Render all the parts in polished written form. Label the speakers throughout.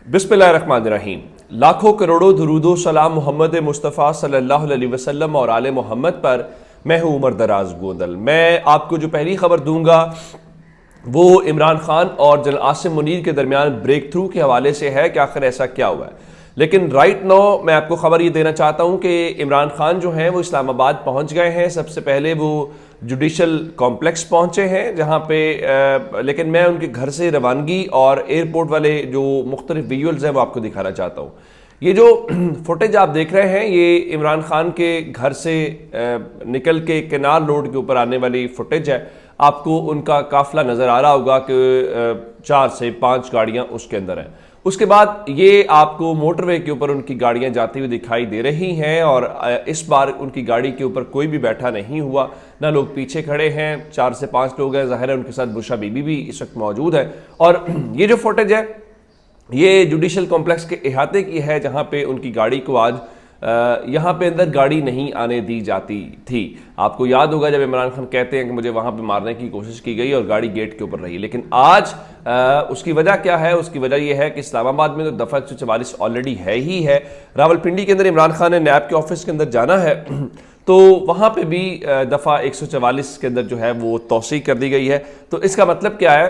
Speaker 1: बिस्मिल्लाहिर्रहमानिर्रहीम। लाखों करोड़ों दुरूदो सलाम मोहम्मद मुस्तफ़ा सल्लल्लाहु अलैहि वसल्लम और आले मोहम्मद पर। मैं हूँ उमर दराज गोंदल। मैं आपको जो पहली खबर दूंगा वो इमरान खान और जनरल आसिम मुनीर के दरमियान ब्रेक थ्रू के हवाले से है कि आखिर ऐसा क्या हुआ है। लेकिन राइट नाउ मैं आपको खबर ये देना चाहता हूँ कि इमरान खान जो हैं वो इस्लामाबाद पहुँच गए हैं। सबसे पहले वो जुडिशल कॉम्प्लेक्स पहुँचे हैं जहाँ पे लेकिन मैं उनके घर से रवानगी और एयरपोर्ट वाले जो मुख्तलिफ विजुअल्स हैं वो आपको दिखाना चाहता हूँ। ये जो फुटेज आप देख रहे हैं ये इमरान खान के घर से निकल के केनाल रोड के ऊपर आने वाली फुटेज है। आपको उनका काफिला नज़र आ रहा होगा कि 4 से 5 गाड़ियाँ उसके अंदर हैं। उसके बाद ये आपको मोटरवे के ऊपर उनकी गाड़ियां जाती हुई दिखाई दे रही हैं और इस बार उनकी गाड़ी के ऊपर कोई भी बैठा नहीं हुआ, ना लोग पीछे खड़े हैं। 4 से 5 लोग हैं, ज़ाहिर है उनके साथ बुशा बीबी भी इस वक्त मौजूद है। और ये जो फुटेज है ये जुडिशल कॉम्प्लेक्स के इहाते की है जहाँ पे उनकी गाड़ी को आज यहाँ पे अंदर गाड़ी नहीं आने दी जाती थी। आपको याद होगा जब इमरान खान कहते हैं कि मुझे वहाँ पे मारने की कोशिश की गई और गाड़ी गेट के ऊपर रही। लेकिन आज उसकी वजह क्या है? उसकी वजह यह है कि इस्लामाबाद में तो दफ़ा 144 ऑलरेडी है ही है। रावलपिंडी के अंदर इमरान खान ने नैब के ऑफिस के अंदर जाना है तो वहाँ पे भी दफ़ा 144 के अंदर जो है वो तौसीह कर दी गई है। तो इसका मतलब क्या है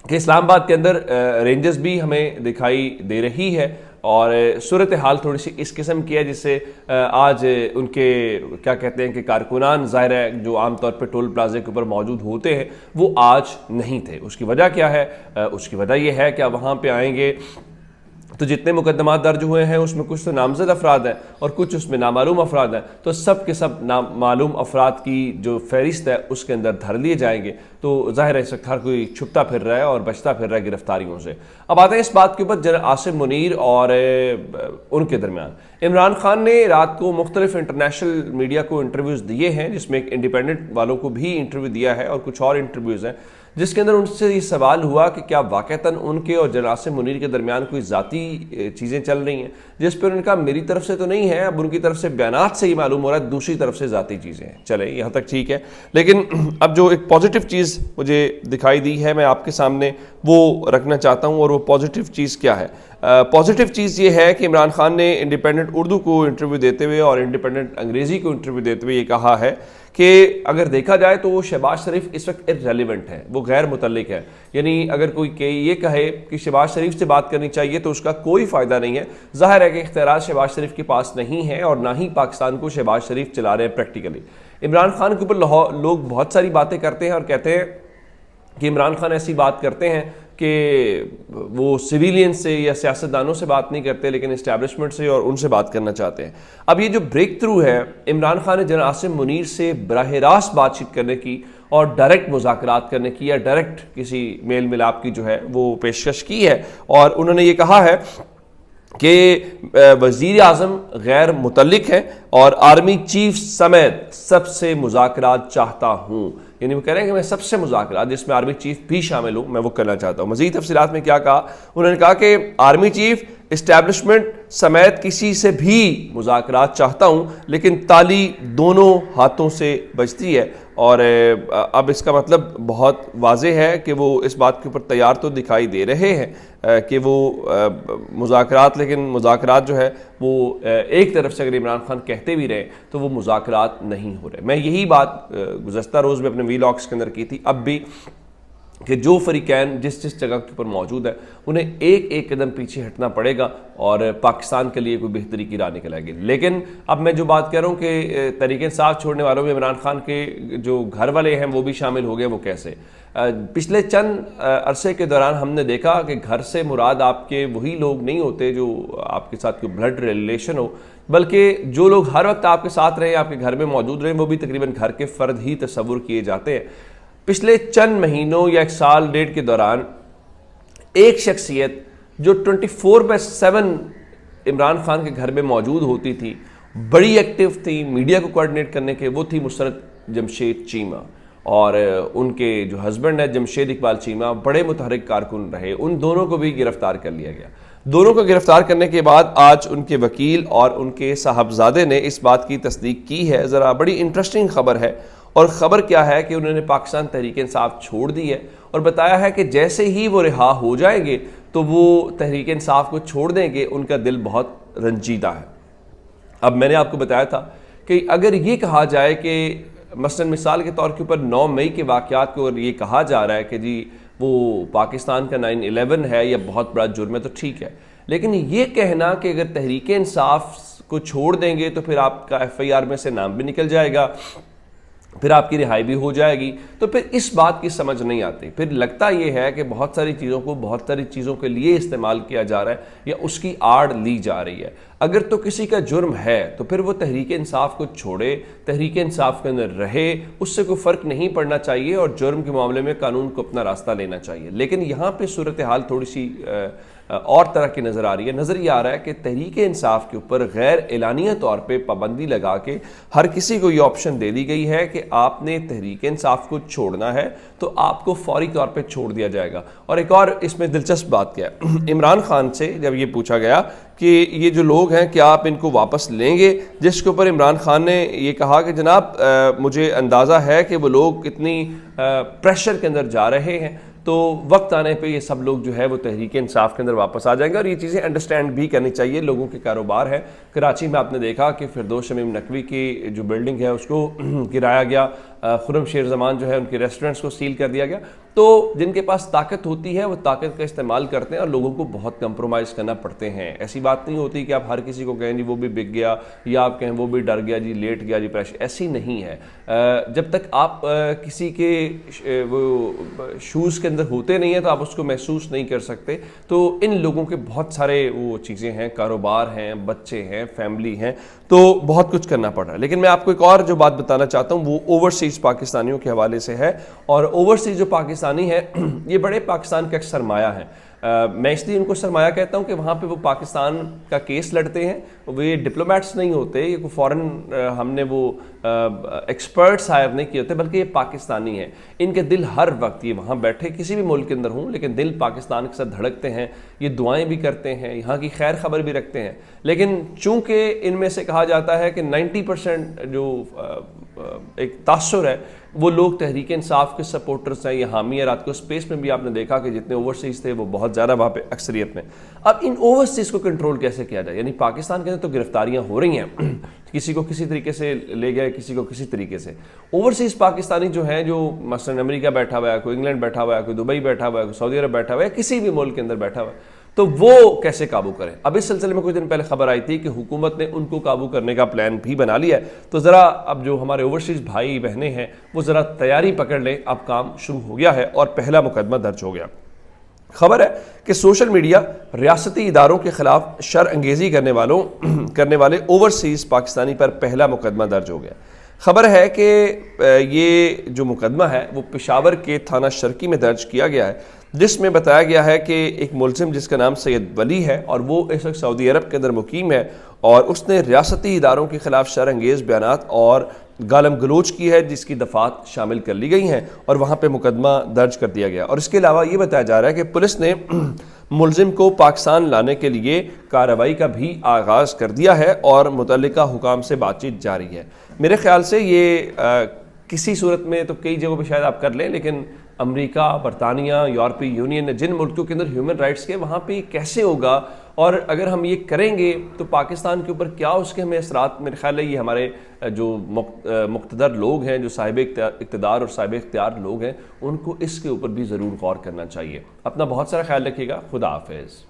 Speaker 1: कि इस्लामाबाद के अंदर रेंजेस भी हमें दिखाई दे रही है और सूरत हाल थोड़ी सी इस किस्म की है जिससे आज उनके क्या कहते हैं कि कारकुनान ज़ाहिर है जो आमतौर पर टोल प्लाजे के ऊपर मौजूद होते हैं वो आज नहीं थे। उसकी वजह क्या है? उसकी वजह यह है कि आप वहाँ पे आएंगे तो जितने मुकदमात दर्ज हुए हैं उसमें कुछ तो नामजद अफराद हैं और कुछ उसमें नामालूम अफराद हैं। तो सब के सब नामालूम अफराद की जो फहरिस्त है उसके अंदर धर लिए जाएंगे। तो ज़ाहिर है इस वक्त हर कोई छुपता फिर रहा है और बचता फिर रहा है गिरफ्तारियों से। अब आते हैं इस बात के ऊपर जनरल आसिम मुनीर और उनके दरमियान। इमरान खान ने रात को मुख्तलिफ इंटरनेशनल मीडिया को इंटरव्यूज़ दिए हैं जिसमें एक इंडिपेंडेंट वालों को भी इंटरव्यू दिया है और कुछ और इंटरव्यूज़ हैं जिसके अंदर उनसे ये सवाल हुआ कि क्या वाक़तन उनके और जनरल आसिम मुनीर के दरमियान कोई ज़ाती चीज़ें चल रही हैं, जिस पर उनका मेरी तरफ से तो नहीं है, अब उनकी तरफ से बयानात से ही मालूम हो रहा है दूसरी तरफ से ज़ाती चीज़ें हैं। चले यहाँ तक ठीक है। लेकिन अब जो एक पॉजिटिव चीज़ मुझे दिखाई दी है मैं आपके सामने वो रखना चाहता हूँ। और वो पॉजिटिव चीज़ क्या है? पॉजिटिव चीज़ ये है कि इमरान खान ने इंडिपेंडेंट उर्दू को इंटरव्यू देते हुए और इंडिपेंडेंट अंग्रेज़ी को इंटरव्यू देते हुए ये कहा है कि अगर देखा जाए तो वो शहबाज शरीफ इस वक्त इर्रेलेवेंट है, वो गैर मुतल्लिक है। यानी अगर कोई ये कहे कि शहबाज शरीफ से बात करनी चाहिए तो उसका कोई फ़ायदा नहीं है। ज़ाहिर है कि इख्तियारात शहबाज शरीफ के पास नहीं है और ना ही पाकिस्तान को शहबाज शरीफ चला रहे हैं प्रैक्टिकली। इमरान खान के ऊपर लोग बहुत सारी बातें करते हैं और कहते हैं कि इमरान खान ऐसी बात करते हैं कि वो सिविलियन से या सियासतदानों से बात नहीं करते लेकिन इस्टेब्लिशमेंट से और उनसे बात करना चाहते हैं। अब ये जो ब्रेक थ्रू है इमरान खान ने जनरल आसिम मुनीर से बराह रास्त बातचीत करने की और डायरेक्ट मुज़ाकरात करने की या डायरेक्ट किसी मेल मिलाप की जो है वो पेशकश की है। और उन्होंने ये कहा है कि वज़ीर आज़म गैर मुतल्लिक है और आर्मी चीफ समेत सबसे मुज़ाकरात चाहता हूँ। यानी वो कह रहे हैं कि मैं सबसे मुज़ाकरात जिसमें आर्मी चीफ भी शामिल हूँ मैं वो करना चाहता हूँ। मज़ीद तफसीलात में क्या कहा? उन्होंने कहा कि आर्मी चीफ इस्टेब्लिशमेंट समेत किसी से भी मुज़ाकरात चाहता हूँ लेकिन ताली दोनों हाथों से बजती है। और अब इसका मतलब बहुत वाज़ेह है कि वो इस बात के ऊपर तैयार तो दिखाई दे रहे हैं कि वो मुज़ाकरात, लेकिन मुज़ाकरात जो है वो एक तरफ से अगर इमरान खान कहते भी रहे तो वो मुज़ाकरात नहीं हो रहे। मैं यही बात गुज़श्ता रोज़ में अपने वीलॉग्स के अंदर की थी, अब भी, कि जो फरीकैन जिस जिस जगह के ऊपर मौजूद है उन्हें एक एक कदम पीछे हटना पड़ेगा और पाकिस्तान के लिए कोई बेहतरी की राह निकल आएगी। लेकिन अब मैं जो बात कह रहा हूँ कि तहरीक इंसाफ छोड़ने वालों में इमरान खान के जो घर वाले हैं वो भी शामिल हो गए। वो कैसे? पिछले चंद अरसे के दौरान हमने देखा कि घर से मुराद आपके वही लोग नहीं होते जो आपके साथ कोई ब्लड रिलेशन हो, बल्कि जो लोग हर वक्त आपके साथ रहे, आपके घर में मौजूद रहे, वो भी तकरीबन घर के फ़र्द ही तस्वुर किए जाते हैं। पिछले चंद महीनों या 1 साल डेढ़ के दौरान एक शख्सियत जो 24/7 इमरान खान के घर में मौजूद होती थी, बड़ी एक्टिव थी मीडिया को कोऑर्डिनेट करने के, वो थी मुसरत जमशेद चीमा। और उनके जो हस्बैंड है जमशेद इकबाल चीमा बड़े मुतहरिक कारकुन रहे। उन दोनों को भी गिरफ्तार कर लिया गया। दोनों को गिरफ्तार करने के बाद आज उनके वकील और उनके साहबजादे ने इस बात की तस्दीक की है। ज़रा बड़ी इंटरेस्टिंग खबर है और ख़बर क्या है कि उन्होंने पाकिस्तान तहरीक इंसाफ छोड़ दी है और बताया है कि जैसे ही वो रिहा हो जाएंगे تو وہ تحریک انصاف کو چھوڑ دیں گے، ان کا دل بہت رنجیدہ ہے۔ اب میں نے آپ کو بتایا تھا کہ اگر یہ کہا جائے کہ مثال کے طور کے اوپر 9 مئی کے واقعات کو یہ کہا جا رہا ہے کہ جی وہ پاکستان کا 9/11 ہے یا بہت بڑا جرم ہے، تو ٹھیک ہے، لیکن یہ کہنا کہ اگر تحریک انصاف کو چھوڑ دیں گے تو پھر آپ کا FIR میں سے نام بھی نکل جائے گا، پھر آپ کی رہائی بھی ہو جائے گی، تو پھر اس بات کی سمجھ نہیں آتی۔ پھر لگتا یہ ہے کہ بہت ساری چیزوں کو بہت ساری چیزوں کے لیے استعمال کیا جا رہا ہے یا اس کی آڑ لی جا رہی ہے۔ اگر تو کسی کا جرم ہے تو پھر وہ تحریک انصاف کو چھوڑے، تحریک انصاف کے اندر رہے، اس سے کوئی فرق نہیں پڑنا چاہیے اور جرم کے معاملے میں قانون کو اپنا راستہ لینا چاہیے۔ لیکن یہاں پہ صورتحال تھوڑی سی اور طرح کی نظر آ رہی ہے۔ نظر یہ آ رہا ہے کہ تحریک انصاف کے اوپر غیر اعلانیہ طور پہ پابندی لگا کے ہر کسی کو یہ آپشن دے دی گئی ہے کہ آپ نے تحریک انصاف کو چھوڑنا ہے تو آپ کو فوری طور پہ چھوڑ دیا جائے گا۔ اور ایک اور اس میں دلچسپ بات کیا ہے، عمران خان سے جب یہ پوچھا گیا کہ یہ جو لوگ ہیں کیا آپ ان کو واپس لیں گے، جس کے اوپر عمران خان نے یہ کہا کہ جناب مجھے اندازہ ہے کہ وہ لوگ اتنی پریشر کے اندر جا رہے ہیں، تو وقت آنے پہ یہ سب لوگ جو ہے وہ تحریک انصاف کے اندر واپس آ جائیں گے۔ اور یہ چیزیں انڈرسٹینڈ بھی کرنی چاہیے، لوگوں کے کاروبار ہے۔ کراچی میں آپ نے دیکھا کہ فردوس شمیم نقوی کی جو بلڈنگ ہے اس کو گرایا گیا، خرم شیر زمان جو ہے ان کے ریسٹورنٹس کو سیل کر دیا گیا۔ تو جن کے پاس طاقت ہوتی ہے وہ طاقت کا استعمال کرتے ہیں اور لوگوں کو بہت کمپرومائز کرنا پڑتے ہیں۔ ایسی بات نہیں ہوتی کہ آپ ہر کسی کو کہیں جی وہ بھی بک گیا یا آپ کہیں وہ بھی ڈر گیا جی لیٹ گیا جی پریشر، ایسی نہیں ہے۔ جب تک آپ کسی کے وہ شوز کے اندر ہوتے نہیں ہیں تو آپ اس کو محسوس نہیں کر سکتے۔ تو ان لوگوں کے بہت سارے وہ چیزیں ہیں، کاروبار ہیں، بچے ہیں، فیملی ہیں، تو بہت کچھ کرنا پڑ رہا ہے۔ لیکن میں آپ کو ایک اور جو بات بتانا چاہتا ہوں وہ اوورسیز پاکستانیوں کے حوالے سے ہے۔ اور اوورسیز جو پاکستانی ہے یہ بڑے پاکستان کا ایک سرمایہ ہے۔ میں اس لیے ان کو سرمایہ کہتا ہوں کہ وہاں پہ وہ پاکستان کا کیس لڑتے ہیں، وہ یہ ڈپلومیٹس نہیں ہوتے، یہ کوئی فورن ہم نے وہ ایکسپرٹس ہائر نہیں کیے ہوتے، بلکہ یہ پاکستانی ہیں۔ ان کے دل ہر وقت یہ وہاں بیٹھے کسی بھی ملک کے اندر ہوں لیکن دل پاکستان کے ساتھ دھڑکتے ہیں، یہ دعائیں بھی کرتے ہیں، یہاں کی خیر خبر بھی رکھتے ہیں۔ لیکن چونکہ ان میں سے کہا جاتا ہے کہ 90% جو ایک تاثر ہے وہ لوگ تحریک انصاف کے سپورٹرز ہیں یا حامی ہیں۔ رات کو اسپیس میں بھی آپ نے دیکھا کہ جتنے اوورسیز تھے وہ بہت زیادہ وہاں پہ اکثریت میں۔ اب ان اوورسیز کو کنٹرول کیسے کیا جائے؟ یعنی پاکستان کے اندر تو گرفتاریاں ہو رہی ہیں، کسی کو کسی طریقے سے لے گئے، کسی کو کسی طریقے سے۔ اوورسیز پاکستانی جو ہیں، جو مثلا امریکہ بیٹھا ہوا ہے، کوئی انگلینڈ بیٹھا ہوا ہے، کوئی دبئی بیٹھا ہوا ہے، کوئی سعودی عرب بیٹھا ہوا ہے، کسی بھی ملک کے اندر بیٹھا ہوا ہے، تو وہ کیسے قابو کریں؟ اب اس سلسلے میں کچھ دن پہلے خبر آئی تھی کہ حکومت نے ان کو قابو کرنے کا پلان بھی بنا لیا ہے۔ تو ذرا اب جو ہمارے اوورسیز بھائی بہنیں ہیں وہ ذرا تیاری پکڑ لیں، اب کام شروع ہو گیا ہے اور پہلا مقدمہ درج ہو گیا۔ خبر ہے کہ سوشل میڈیا ریاستی اداروں کے خلاف شر انگیزی کرنے والے اوورسیز پاکستانی پر پہلا مقدمہ درج ہو گیا۔ خبر ہے کہ یہ جو مقدمہ ہے وہ پشاور کے تھانہ شرکی میں درج کیا گیا ہے، جس میں بتایا گیا ہے کہ ایک ملزم جس کا نام سید ولی ہے اور وہ اس وقت سعودی عرب کے اندر مقیم ہے، اور اس نے ریاستی اداروں کے خلاف شر انگیز بیانات اور گالم گلوچ کی ہے، جس کی دفعات شامل کر لی گئی ہیں اور وہاں پہ مقدمہ درج کر دیا گیا۔ اور اس کے علاوہ یہ بتایا جا رہا ہے کہ پولیس نے ملزم کو پاکستان لانے کے لیے کارروائی کا بھی آغاز کر دیا ہے اور متعلقہ حکام سے بات چیت جاری ہے۔ میرے خیال سے یہ کسی صورت میں تو کئی جگہوں پہ شاید آپ کر لیں، لیکن امریکہ، برطانیہ، یورپی یونین، جن ملکوں کے اندر ہیومن رائٹس کے، وہاں پہ کیسے ہوگا؟ اور اگر ہم یہ کریں گے تو پاکستان کے اوپر کیا اس کے ہمیں اثرات؟ میرے خیال ہے یہ ہمارے جو مقتدر لوگ ہیں، جو صاحب اقتدار اور صاحب اختیار لوگ ہیں، ان کو اس کے اوپر بھی ضرور غور کرنا چاہیے۔ اپنا بہت سارا خیال رکھیے گا۔ خدا حافظ۔